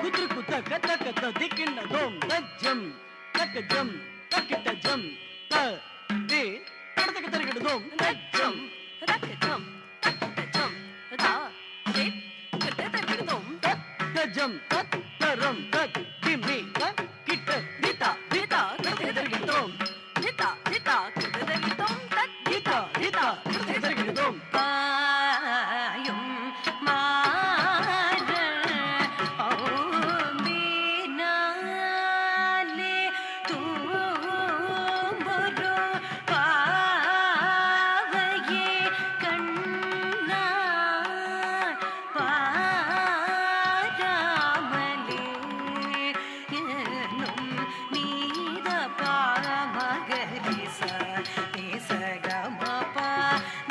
కుతురుకు తక తక దిక్కిన దోం దజ్జం తక జం తకిట జం త దే తడతక తరగడు దోం దజ్జం తక జం తకిట జం త దే తడతక దోం దజ్జం తక్ తరం తక్ దిమ్మి తక్ కిట దిత దిత తడతక తరగడు దోం దిత దిత తడతక దోం తక్ దిత దిత తడతక తరగడు దోం பாயும் மாற ஓம்பினாலே தூம்பொரு பாவையே கண்ணா பாராமலே எனும் நீத பாமகரிச நிசகமபா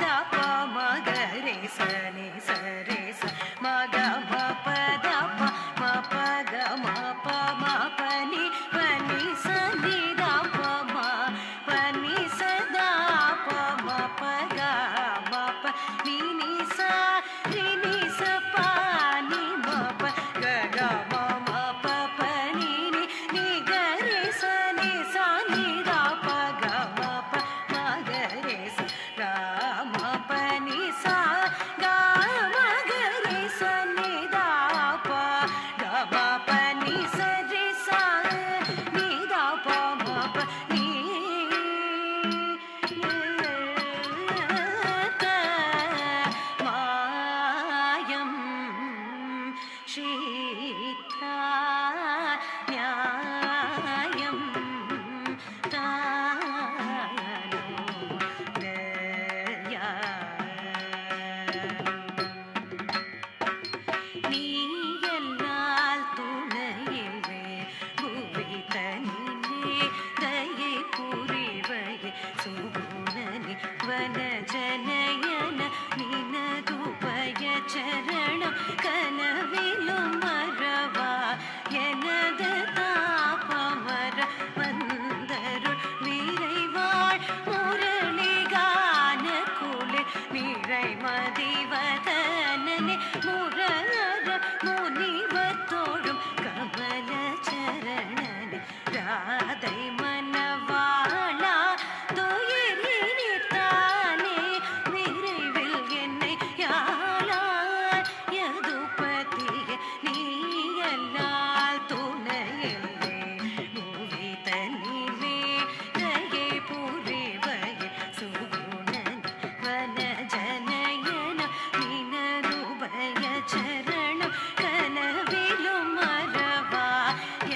தப மகரிச நிச ரிச மகமப தப மப கமப மபனி பனி சனி தப ம பனி சதப மப கமப நினி ச ரினி ச பானி மப ககம மப பனி நி கரி ச நி ச நி தப கமப மகரிச ராம பனி ச கமகரி ச நி தப கம பனி ச ரி ச நி தப மப நி மாயம் சீதா நியாயம் தானோ தயா நீ எல்லால் துணையில்லை புவி தனிலே தயை புரிவையே சுகுணனி வனஜனயன நினதுபய சரணம் கனவிலும் மறவா எனது தாபமர வந்தருள் விரைவாள் முரளிகான குளிர் நீரை மதிவதனனே முரர முனிவர் தோழும் கமல சரணனே ராதை மனவாளா துயிலினித்தானே விரைவில் என்னை யாழாய் யதுபதியே நீ எல்லால் துணையில்லை புவி தனிலே தயை புரிவையே சுகுணன் வனஜனயன நினதுபய சரணம் கனவிலும் மறவா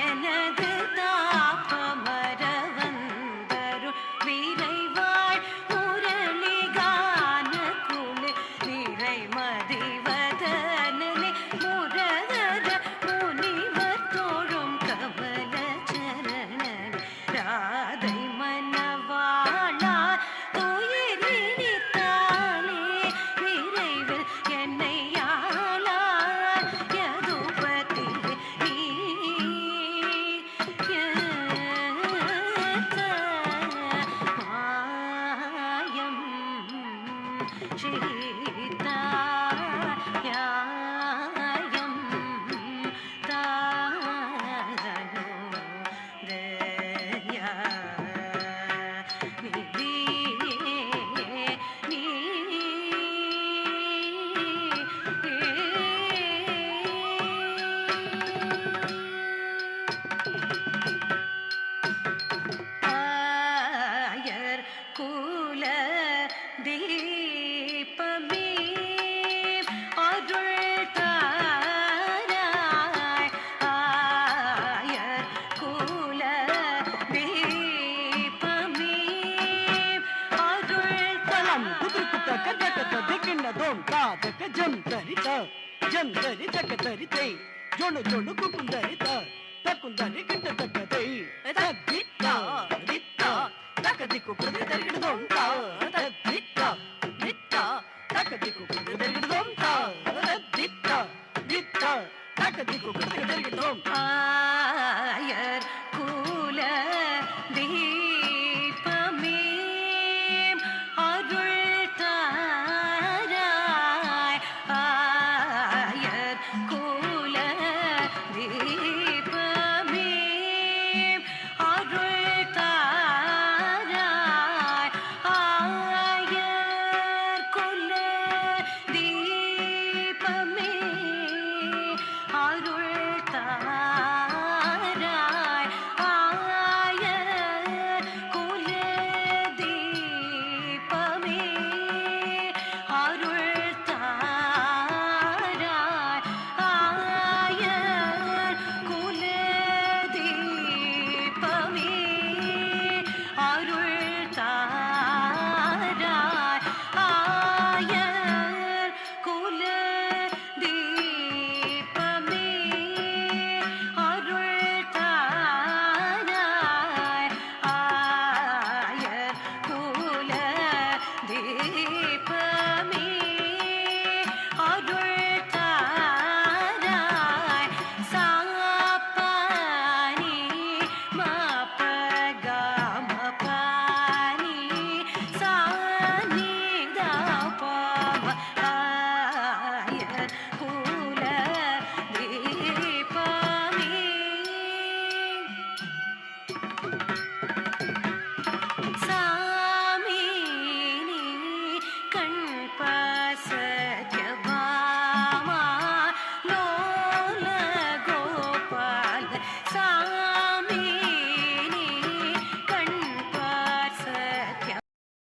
எனது தாபமர வந்தருள் விரைவாள் முரளிகான குளிர் நிறை மதிவதனனே முரகர முனிவர் தோழும் கமல சரணனே ராதை மனவாளா துயிலினித்தானே விரைவில் என்னை யாழாய் யதுபதியே நீ மாயம் சீதா யாயம் தானோ தயா நீ ஆயர் குல தீபமே அருள் தாராய் ஆயர் குல தீபமே அருள் தலம் குதுருக்கு தக்க தக்க திக்கின தோம் தா தக்க ஜம் தரித ஜம் தரி தக்க தரிதை ஜோனு ஜோனு குக்குந்தரித தக்குந்தரி கிட்ட தக்க தை தக்கிட்ட திட்ட தக்க திக்கு குது தரிகிடு தோம் தா திட்ட திட்ட தக்க திக்கு குது தரிகிடு தோம் தா திட்ட திட்ட தக்க திக்கு குது தரிகிடு தோம் ஆயர்